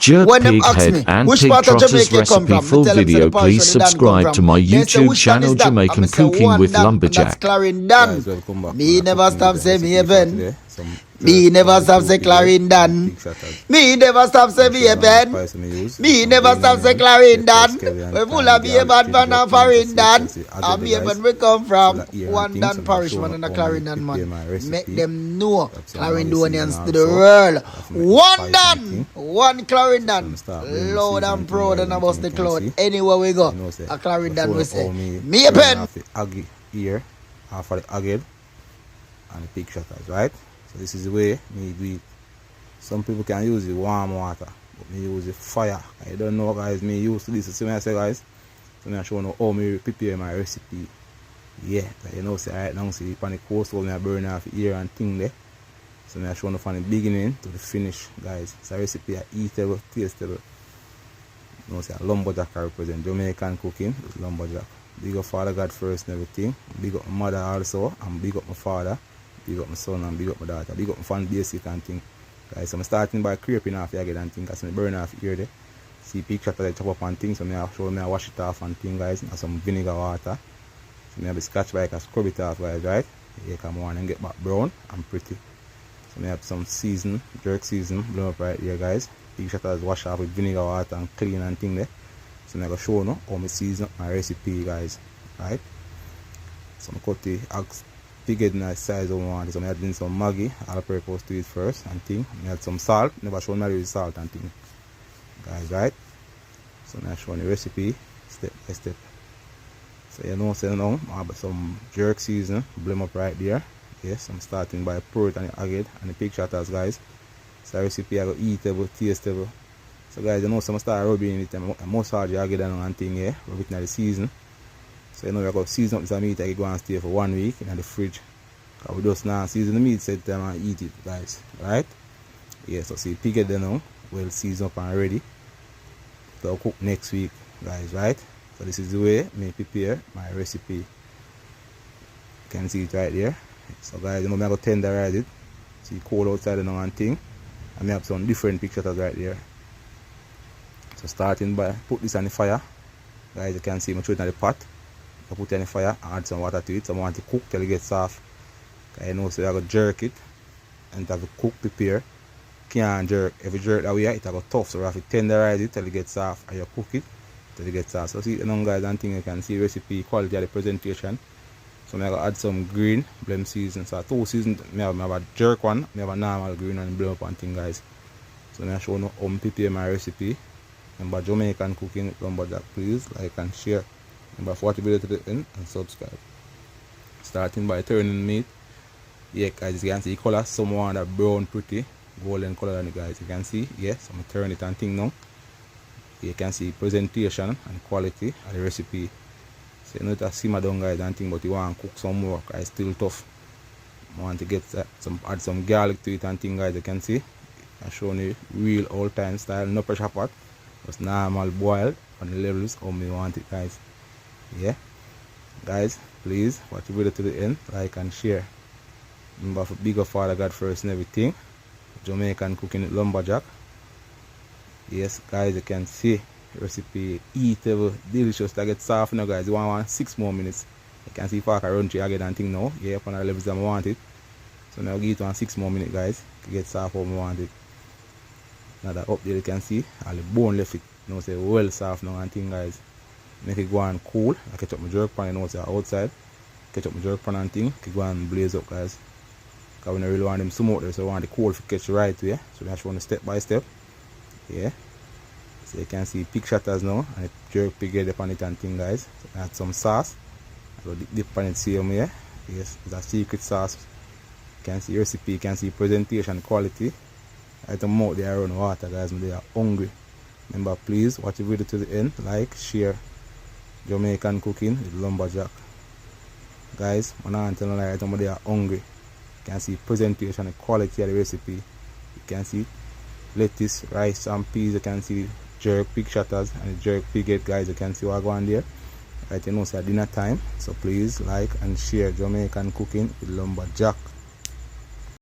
Jerk when them pig ask head me and which pig part of trotters Jamaica you come recipe from, full me tell them say video. the portion Please the Dan come subscribe from. to my They say YouTube which Dan is channel that? And Jamaican me say Cooking one with Dan, and that's Lumberjack. Clarin Dan. Guys, welcome back. Me never stop say me even. Me Me never stop say Clarin Dan. Me never stop say me even. Me never stop say Clarin Dan. We full of be a bad man and foreign Dan. And me even we come from one Dan parish man and a Clarin Dan man. Make them know Clarendonians to the world. One Dan, one Clarendon, loud and proud and above the cloud. Anywhere we go, a Clarendon we say. Me a pen. The aggie here, half of the agate and the pig shutters, right? So this is the way me do it. Some people can use the warm water, but me use the fire. I don't know, guys, me used to this. So I say, guys, so I show you how me prepare my recipe. Yeah, like you know, say right now, see on the coast, so I burn off here and thing there. So I show you from the beginning to the finish, guys. It's a recipe eatable, tasteable. You know, say a lumberjack I represent Jamaican cooking with lumberjack. Big up Father God first and everything. Big up my mother also, and big up my father. Big up my son and big up my daughter. Big up my fan basic and thing. Guys, so I'm starting by scraping off here again and thing, because I burn off here there. See picture that I chop up and thing, so I show me I wash it off and thing, guys, and some vinegar water. So I have a scotch bike, I scrub it off, guys, right? Here come on and get back brown and pretty. So I have some season, jerk season, blow up right here, guys. Pig shutters wash off with vinegar water and clean and thing there. So I'm going to show you how I season my recipe, guys, right? So I'm going to cut the pig head in the size of one. So I'm adding some Maggi, all purpose to it first and thing. I add some salt, never show me the salt and thing, guys, right? So I'm showing the recipe step by step. So you know, say now I have some jerk season, blame up right there. Yes, I'm starting by pour it on the agate and the pig shutters, guys. So the recipe I go eatable, tasteable. So guys, you know, so I start rubbing it and massage the agate and thing here, rub it in the season. So you know, I go season up this meat, I go and stay for 1 week in the fridge. Because we just now season the meat, set them and eat it, guys, right? Yeah, so see pig head there now, well seasoned up and ready. So I'll cook next week, guys, right? So this is the way I prepare my recipe. You can see it right there. So guys, you know, I'm going to tenderize it. See cold outside and one thing. And I have some different pig shutters right there. So starting by put this on the fire. Guys, you can see I throw it in the pot. I put it on the fire and add some water to it. So I want to cook till it gets soft. You know, so I go jerk it and have to cook, prepare. Can't jerk. If you jerk that way, it will go tough. So you have to tenderize it till it gets soft and you cook it till it gets soft. So see, you know, guys, and thing you can see recipe, quality of the presentation. So I'm going to add some green blend season. So 2 seasons, I have a jerk one, I have a normal green one, blow up and thing, guys. So I'm going to show you how I prepare my recipe. Remember, Jamaican cooking with lumberjack, please like and share. Remember, watch the video to the end and subscribe. Starting by turning meat. Yeah, guys, you can see the color, some want that brown, pretty, golden color on it, guys. You can see, yeah, so I'm going to turn it and thing now. You can see presentation and quality of the recipe. So you know that simmer down, guys, and thing, but you want to cook some more, guys, still tough. I want to get add some garlic to it and thing, guys. You can see I'm showing you real old time style, no pressure pot, just normal boiled on the levels how me want it, guys. Yeah, guys, please watch the video to the end, like and share. Remember, for bigger Father God first and everything. Jamaican cooking with lumberjack. Yes, guys, you can see recipe eatable, delicious. To get soft now, guys. You want 6 more minutes. You can see if I can run through again and thing now. Yeah, upon the levels that I want it. So now give it 6 more minutes, guys, to get soft how I want it. Now that up there you can see all the bone left it. You know, say well soft now and thing, guys. Make it go on cool. I catch up my jerk pan, you know, say outside. Catch up my jerk pan and thing. It go on blaze up, guys. Because we don't really want them smoke there, so I want the cold to catch right way. So I show you step by step. Yeah. So you can see pig shutters now and jerk pig head upon it and thing, guys. So add some sauce. I go dip on it same way. Yes, it's a secret sauce. You can see recipe, you can see presentation quality. Right them out there around water, guys, they are hungry. Remember, please watch the video to the end, like, share. Jamaican cooking with lumberjack. Guys, when I tell you right, they are hungry. You can see presentation and quality of the recipe. You can see lettuce, rice and peas. You can see jerk pig shutters and jerk pig head, guys. You can see what going there. Right, you know, it's dinner time. So please like and share Jamaican cooking with lumberjack.